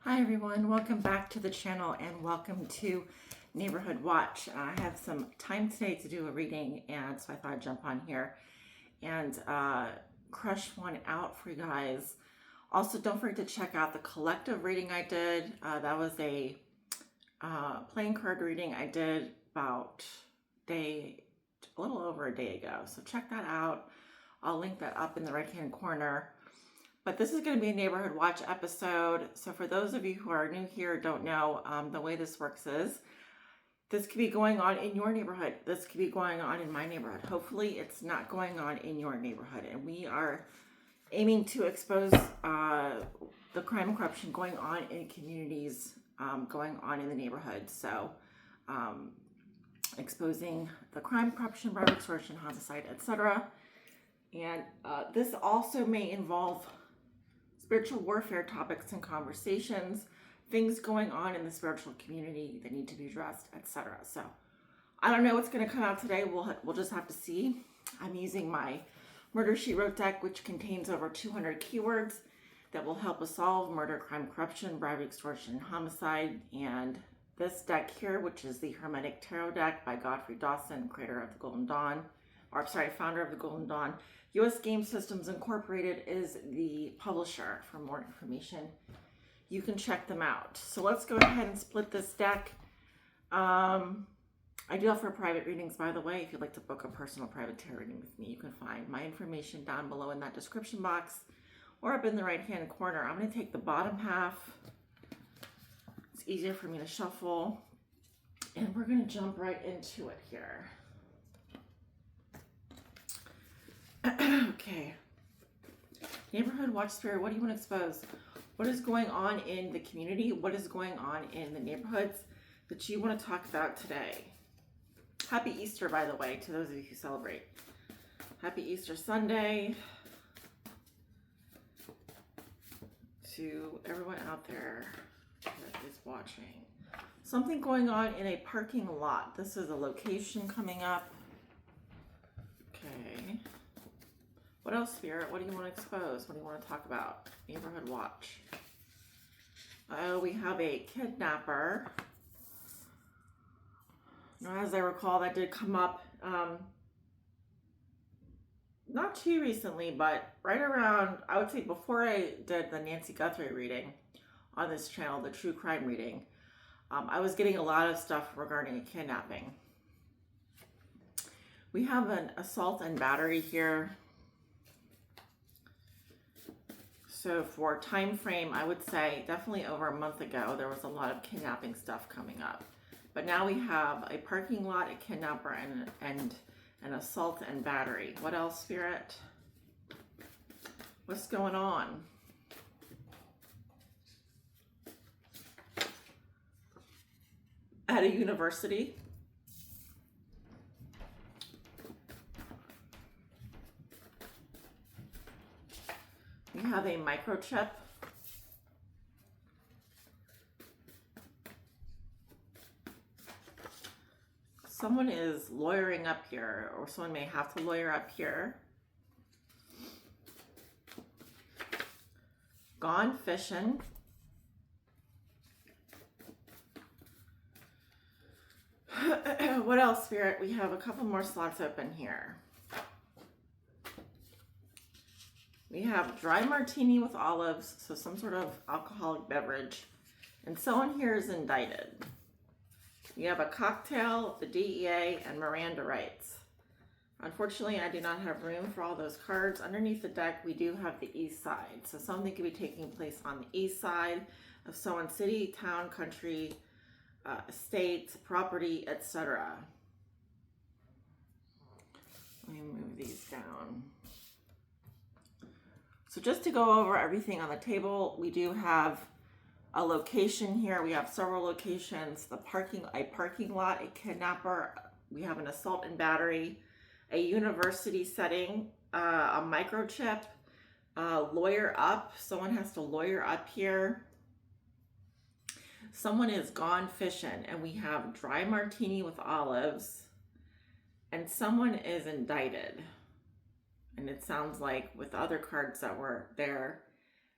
Hi everyone, welcome back to the channel and welcome to Neighborhood Watch. I have some time today to do a reading, and so I thought I'd jump on here and crush one out for you guys. Also, don't forget to check out the collective reading I did. That was a playing card reading I did about a little over a day ago. So check that out. I'll link that up in the right-hand corner. But this is going to be a Neighborhood Watch episode. So for those of you who are new here, don't know, the way this works is, this could be going on in your neighborhood. This could be going on in my neighborhood. Hopefully it's not going on in your neighborhood. And we are aiming to expose the crime and corruption going on in communities, going on in the neighborhood. So exposing the crime, corruption, robbery, extortion, homicide, etc. And this also may involve spiritual warfare topics and conversations, things going on in the spiritual community that need to be addressed, etc. So I don't know what's going to come out today. We'll just have to see. I'm using my Murder She Wrote deck, which contains over 200 keywords that will help us solve murder, crime, corruption, bribery, extortion, homicide. And this deck here, which is the Hermetic Tarot deck by Godfrey Dawson, creator of the Golden Dawn, or sorry, founder of the Golden Dawn. US Game Systems Incorporated is the publisher. For more information, you can check them out. So let's go ahead and split this deck. I do offer private readings, by the way. If you'd like to book a personal private tarot reading with me, you can find my information down below in that description box or up in the right-hand corner. I'm going to take the bottom half. It's easier for me to shuffle. And we're going to jump right into it here. Okay. Neighborhood Watch Spirit, what do you want to expose? What is going on in the community? What is going on in the neighborhoods that you want to talk about today? Happy Easter, by the way, to those of you who celebrate. Happy Easter Sunday to everyone out there that is watching. Something going on in a parking lot. This is a location coming up. Okay. What else, Spirit? What do you want to expose? What do you want to talk about? Neighborhood Watch. Oh, we have a kidnapper. Now, as I recall, that did come up not too recently, but right around, I would say before I did the Nancy Guthrie reading on this channel, the true crime reading, I was getting a lot of stuff regarding a kidnapping. We have an assault and battery here. So for time frame, I would say definitely over a month ago, there was a lot of kidnapping stuff coming up. But now we have a parking lot, a kidnapper, and an assault and battery. What else, Spirit? What's going on? At a university. We have a microchip. Someone is lawyering up here, or someone may have to lawyer up here. Gone fishing. What else, Spirit? We have a couple more slots open here. We have dry martini with olives, so some sort of alcoholic beverage. And someone here is indicted. We have a cocktail, the DEA, and Miranda rights. Unfortunately, I do not have room for all those cards. Underneath the deck, we do have the east side. So something could be taking place on the east side of someone's city, town, country, estate, property, etc. Let me move these down. So just to go over everything on the table, we do have a location here. We have several locations. A parking lot, a kidnapper. We have an assault and battery, a university setting, a microchip, lawyer up. Someone has to lawyer up here. Someone is gone fishing, and we have dry martini with olives, and someone is indicted. And it sounds like with other cards that were there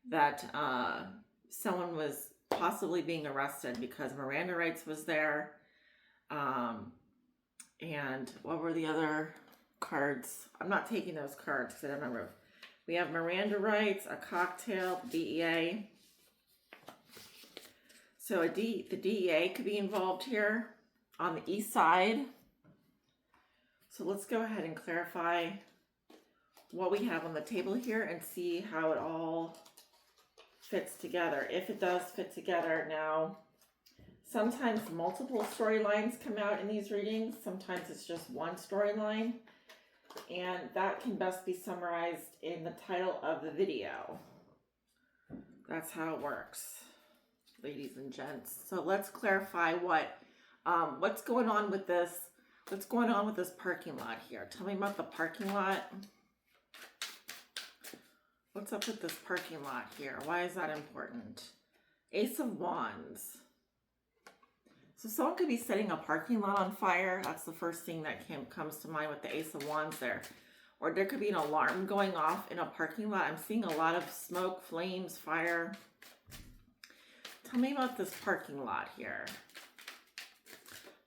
that someone was possibly being arrested because Miranda rights was there. And what were the other cards? I'm not taking those cards because I don't remember. We have Miranda rights, a cocktail, DEA. So the DEA could be involved here on the east side. So let's go ahead and clarify what we have on the table here and see how it all fits together. If it does fit together. Now, sometimes multiple storylines come out in these readings. Sometimes it's just one storyline. And that can best be summarized in the title of the video. That's how it works, ladies and gents. So let's clarify what's going on with this. What's going on with this parking lot here? Tell me about the parking lot. What's up with this parking lot here? Why is that important? Ace of Wands. So someone could be setting a parking lot on fire. That's the first thing that comes to mind with the Ace of Wands there. Or there could be an alarm going off in a parking lot. I'm seeing a lot of smoke, flames, fire. Tell me about this parking lot here.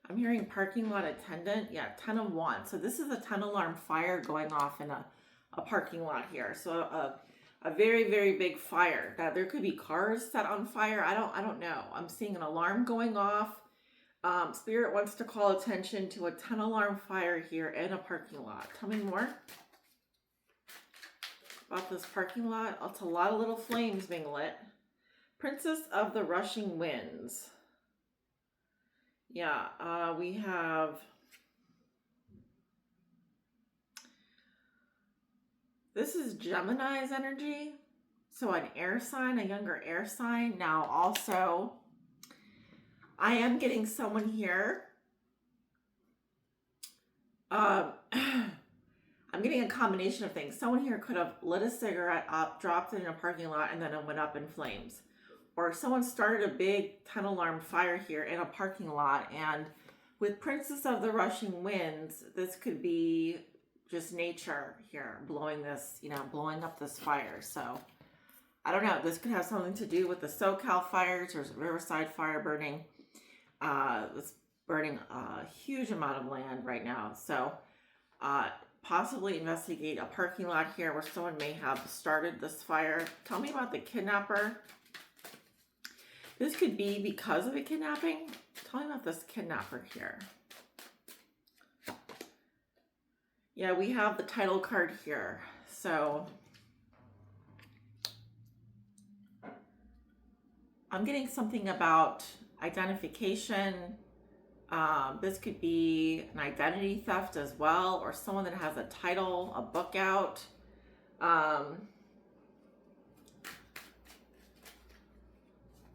I'm hearing parking lot attendant. Yeah, 10 of Wands. So this is a 10 alarm fire going off in a parking lot here. So a very, very big fire. Now there could be cars set on fire. I don't know. I'm seeing an alarm going off. Spirit wants to call attention to a 10 alarm fire here in a parking lot. Tell me more about this parking lot. It's a lot of little flames being lit. Princess of the Rushing Winds. Yeah, we have... This is Gemini's energy. So an air sign, a younger air sign. Now also... I am getting someone here. I'm getting a combination of things. Someone here could have lit a cigarette up, dropped it in a parking lot, and then it went up in flames. Or someone started a big 10 alarm fire here in a parking lot. And with Princess of the Rushing Winds, this could be just nature here blowing this, blowing up this fire. So I don't know. This could have something to do with the SoCal fires or Riverside fire burning. It's burning a huge amount of land right now. So possibly investigate a parking lot here where someone may have started this fire. Tell me about the kidnapper. This could be because of a kidnapping. Tell me about this kidnapper here. Yeah, we have the title card here. So I'm getting something about identification. This could be an identity theft as well, or someone that has a title, a book out.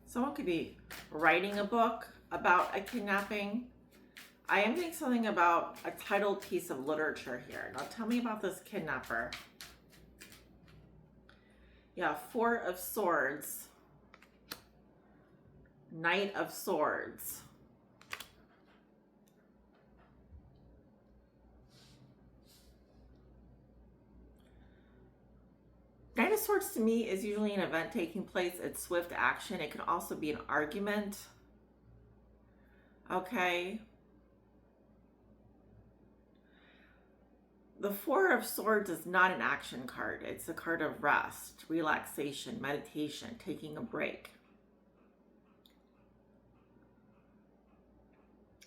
Someone could be writing a book about a kidnapping. I am getting something about a titled piece of literature here. Now tell me about this kidnapper. Yeah, 4 of Swords. Knight of Swords. Knight of Swords to me is usually an event taking place. It's swift action. It can also be an argument. Okay. The 4 of Swords is not an action card. It's a card of rest, relaxation, meditation, taking a break.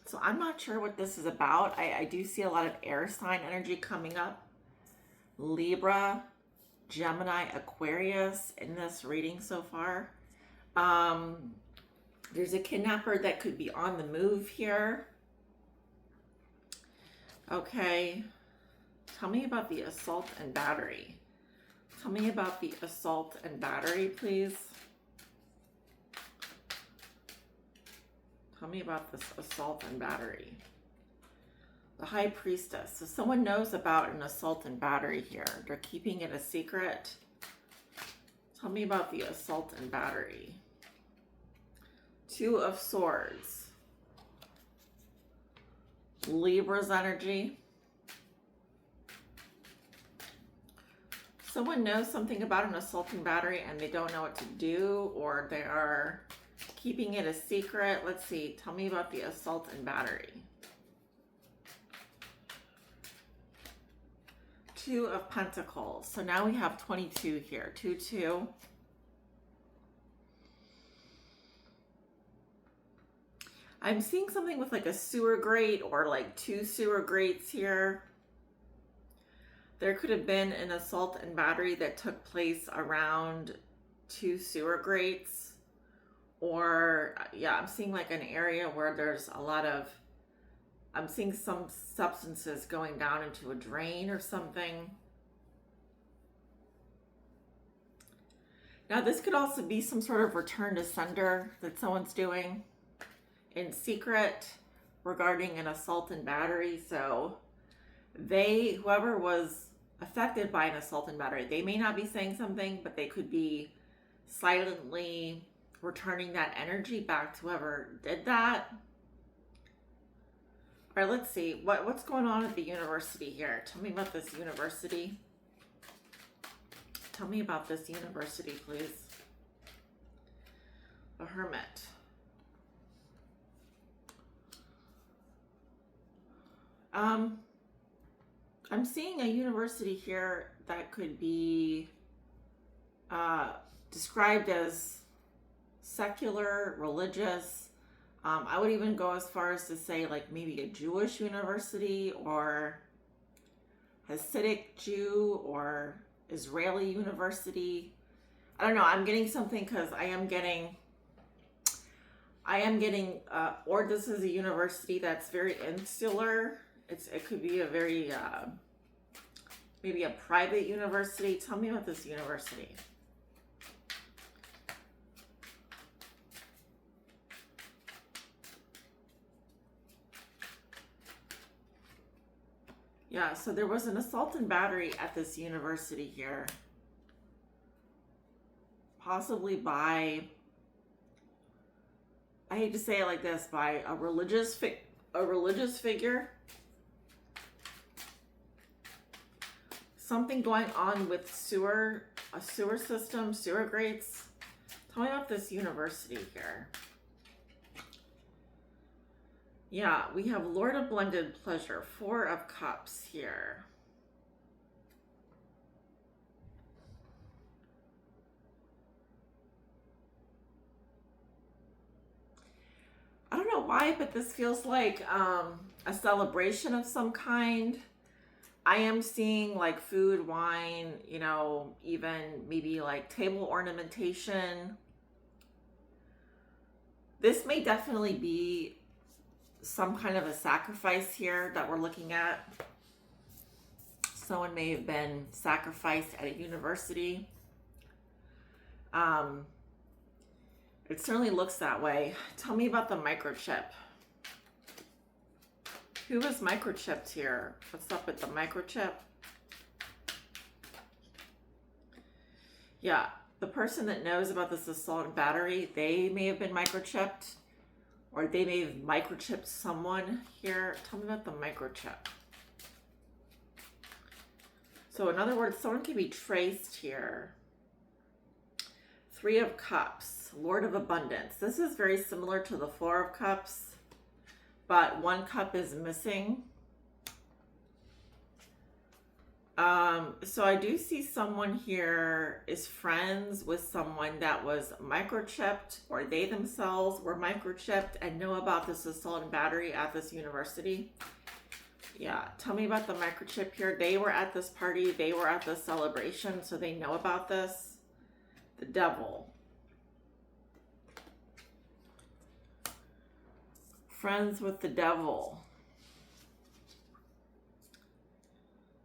So I'm not sure what this is about. I do see a lot of air sign energy coming up. Libra, Gemini, Aquarius in this reading so far. There's a kidnapper that could be on the move here. Okay. Tell me about the assault and battery. Tell me about the assault and battery, please. Tell me about this assault and battery. The High Priestess. So someone knows about an assault and battery here. They're keeping it a secret. Tell me about the assault and battery. 2 of Swords. Libra's energy. Someone knows something about an assault and battery and they don't know what to do, or they are keeping it a secret. Let's see. Tell me about the assault and battery. Two of Pentacles. So now we have 22 here. 2, 2. I'm seeing something with like a sewer grate or like 2 sewer grates here. There could have been an assault and battery that took place around 2 sewer grates. Or, yeah, I'm seeing like an area where there's a lot of, I'm seeing some substances going down into a drain or something. Now, this could also be some sort of return to sender that someone's doing in secret regarding an assault and battery. So whoever was affected by an assault and battery, they may not be saying something, but they could be silently returning that energy back to whoever did that. All right, let's see. What's going on at the university here? Tell me about this university. Tell me about this university, please. The Hermit. I'm seeing a university here that could be described as secular, religious. I would even go as far as to say like maybe a Jewish university or Hasidic Jew or Israeli university. I don't know. I'm getting something because I am getting, or this is a university that's very insular. It could be a very, maybe a private university. Tell me about this university. Yeah, so there was an assault and battery at this university here. Possibly by, I hate to say it like this, by a religious figure. Something going on with a sewer system, sewer grates. Tell me about this university here. Yeah, we have Lord of Blended Pleasure, 4 of Cups here. I don't know why, but this feels like a celebration of some kind. I am seeing like food, wine, you know, even maybe like table ornamentation. This may definitely be some kind of a sacrifice here that we're looking at. Someone may have been sacrificed at a university. It certainly looks that way. Tell me about the microchip. Who was microchipped here? What's up with the microchip? Yeah, the person that knows about this assault and battery, they may have been microchipped, or they may have microchipped someone here. Tell me about the microchip. So in other words, someone can be traced here. 3 of Cups, Lord of Abundance. This is very similar to the 4 of Cups, but 1 cup is missing. So I do see someone here is friends with someone that was microchipped, or they themselves were microchipped and know about this assault and battery at this university. Yeah, tell me about the microchip here. They were at this party, they were at this celebration, so they know about this. The Devil. Friends with the Devil.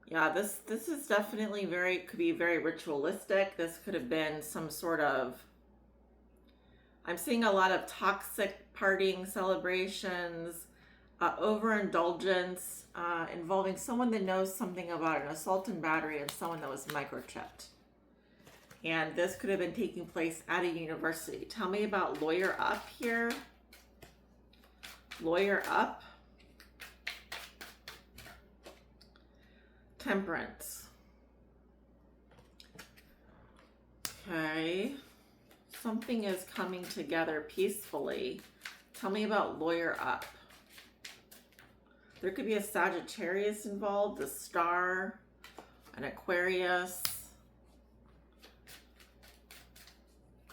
Yeah, this is definitely could be very ritualistic. This could have been some sort of, I'm seeing a lot of toxic partying celebrations, overindulgence, involving someone that knows something about an assault and battery and someone that was microchipped. And this could have been taking place at a university. Tell me about Lawyer Up here. Lawyer Up. Temperance. Okay. Something is coming together peacefully. Tell me about lawyer up. There could be a Sagittarius involved, the Star, an Aquarius.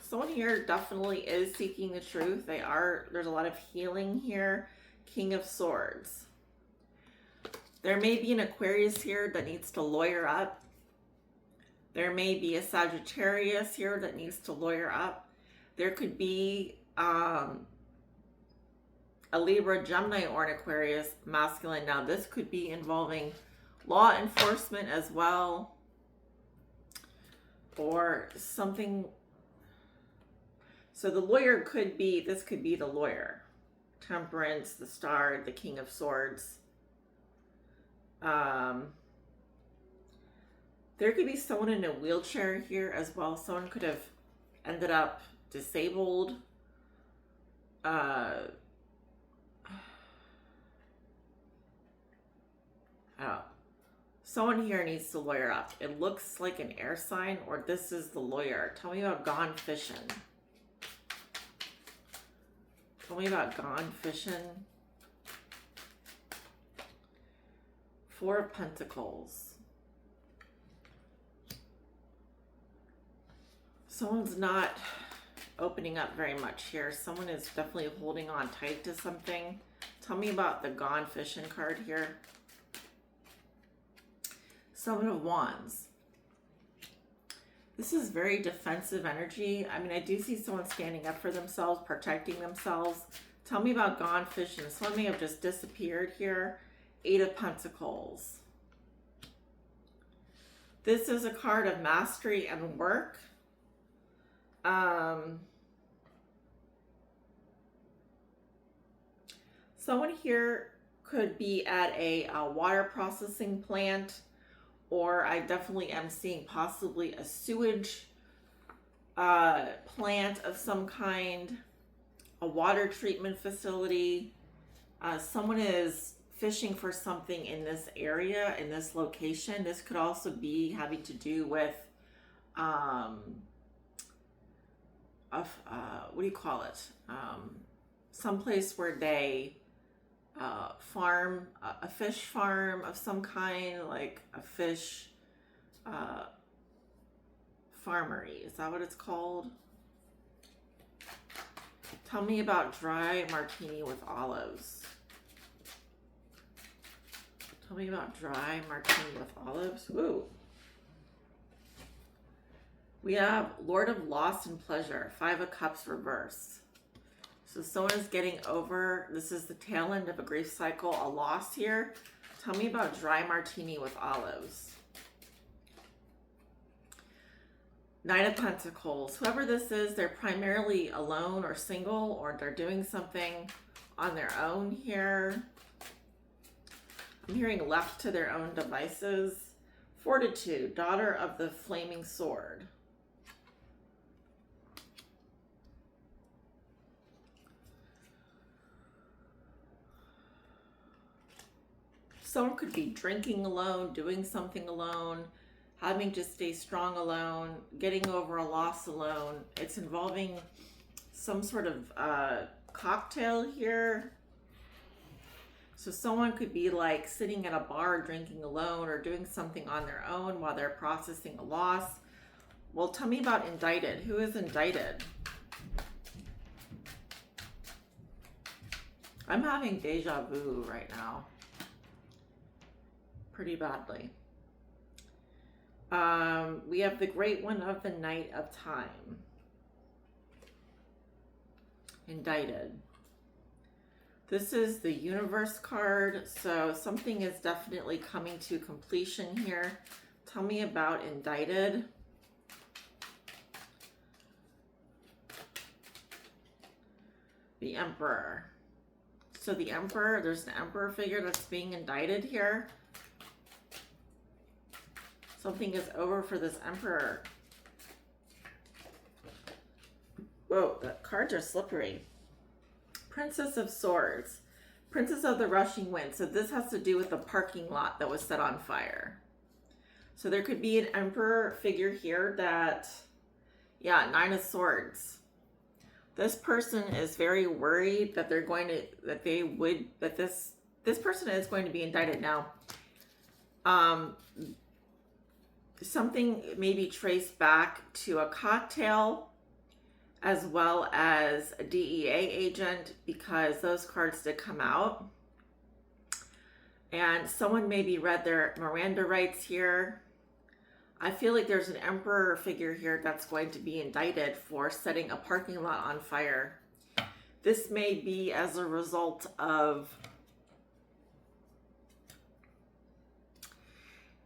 Someone here definitely is seeking the truth. There's a lot of healing here. King of Swords. There may be an Aquarius here that needs to lawyer up. There may be a Sagittarius here that needs to lawyer up. There could be a Libra, Gemini, or an Aquarius masculine. Now, this could be involving law enforcement as well, or something. So the lawyer could be, this could be the lawyer. Temperance, the Star, the King of Swords. There could be someone in a wheelchair here as well. Someone could have ended up disabled. Someone here needs to lawyer up. It looks like an air sign, or this is the lawyer. Tell me about gone fishing. Tell me about gone fishing. Four of Pentacles. Someone's not opening up very much here. Someone is definitely holding on tight to something. Tell me about the gone fishing card here. Seven of Wands. This is very defensive energy. I mean, I do see someone standing up for themselves, protecting themselves. Tell me about gone fishing. Someone may have just disappeared here. Eight of Pentacles. This is a card of mastery and work. Someone here could be at a water processing plant, or I definitely am seeing possibly a sewage plant of some kind, a water treatment facility. Someone is fishing for something in this area, in this location. This could also be having to do with what do you call it? Someplace where they farm, a fish farm of some kind, like a fish farmery. Is that what it's called? Tell me about dry martini with olives. Tell me about dry martini with olives. Woo. We have Lord of Loss and Pleasure, Five of Cups reversed. So someone is getting over, this is the tail end of a grief cycle, a loss here. Tell me about dry martini with olives. Nine of Pentacles. Whoever this is, they're primarily alone or single, or they're doing something on their own here. I'm hearing left to their own devices. Fortitude, Daughter of the Flaming Sword. Someone could be drinking alone, doing something alone, having to stay strong alone, getting over a loss alone. It's involving some sort of cocktail here. So someone could be like sitting at a bar drinking alone, or doing something on their own while they're processing a loss. Well, tell me about Indicted. Who is Indicted? I'm having deja vu right now. Pretty badly. We have the Great One of the Night of Time. Indicted. This is the Universe card, so something is definitely coming to completion here. Tell me about Indicted. The Emperor. So the Emperor, there's an Emperor figure that's being indicted here. Something is over for this Emperor. Whoa, the cards are slippery. Princess of Swords. Princess of the Rushing Wind. So this has to do with the parking lot that was set on fire. So there could be an Emperor figure here that Yeah, Nine of Swords. This person is very worried that they're going to, this person is going to be indicted now. Something may be traced back to a cocktail as well as a DEA agent, because those cards did come out. And someone maybe read their Miranda rights here. I feel like there's an emperor figure here that's going to be indicted for setting a parking lot on fire. This may be as a result of,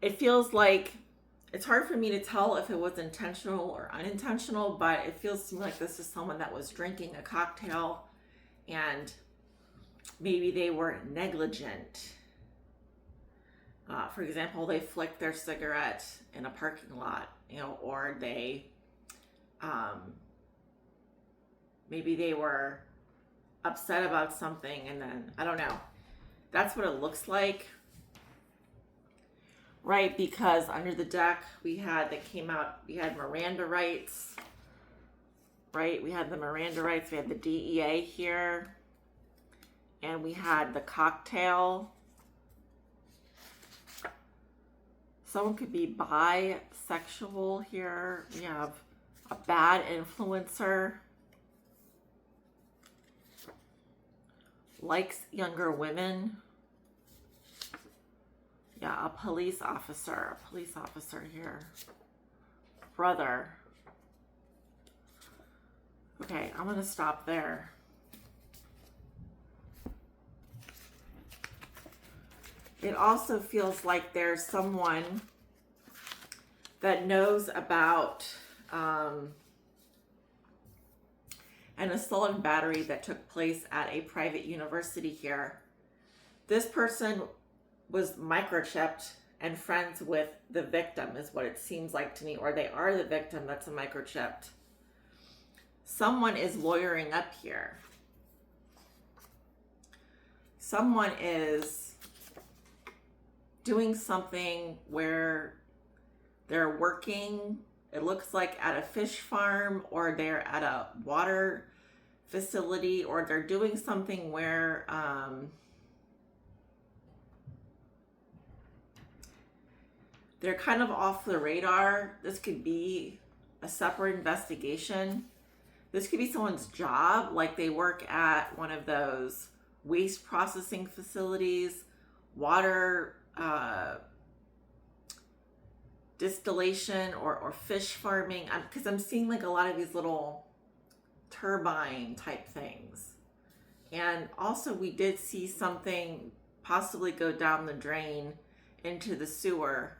it feels like, it's hard for me to tell if it was intentional or unintentional, but it feels to me like this is someone that was drinking a cocktail and maybe they were negligent. For example, they flicked their cigarette in a parking lot, you know, or they, maybe they were upset about something and then, I don't know. That's what it looks like. Right, because under the deck we had, that came out, we had Miranda rights, right? We had the Miranda rights, we had the DEA here, and we had the cocktail. Someone could be bisexual here. We have a bad influencer, likes younger women. Yeah, a police officer here. Brother. Okay, I'm gonna stop there. It also feels like there's someone that knows about an assault and battery that took place at a private university here. This person was microchipped and friends with the victim is what it seems like to me, or they are the victim that's a microchipped. Someone is lawyering up here. Someone is doing something where they're working, it looks like at a fish farm, or they're at a water facility, or they're doing something where they're kind of off the radar. This could be a separate investigation. This could be someone's job, like they work at one of those waste processing facilities, water distillation, or fish farming, because I'm seeing like a lot of these little turbine type things. And also we did see something possibly go down the drain into the sewer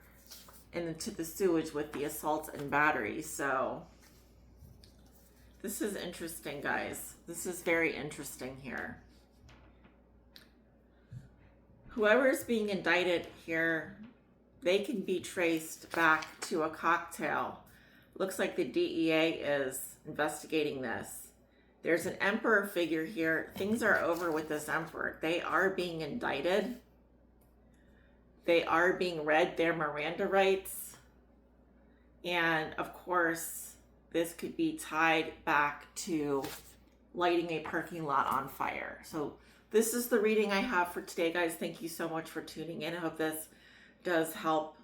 and into the sewage with the assaults and batteries. So this is interesting, guys. This is very interesting here. Whoever is being indicted here, they can be traced back to a cocktail. Looks like the DEA is investigating this. There's an emperor figure here. Things are over with this emperor. They are being indicted. They are being read their Miranda rights. And of course, this could be tied back to lighting a parking lot on fire. So this is the reading I have for today, guys. Thank you so much for tuning in. I hope this does help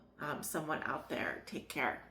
someone out there. Take care.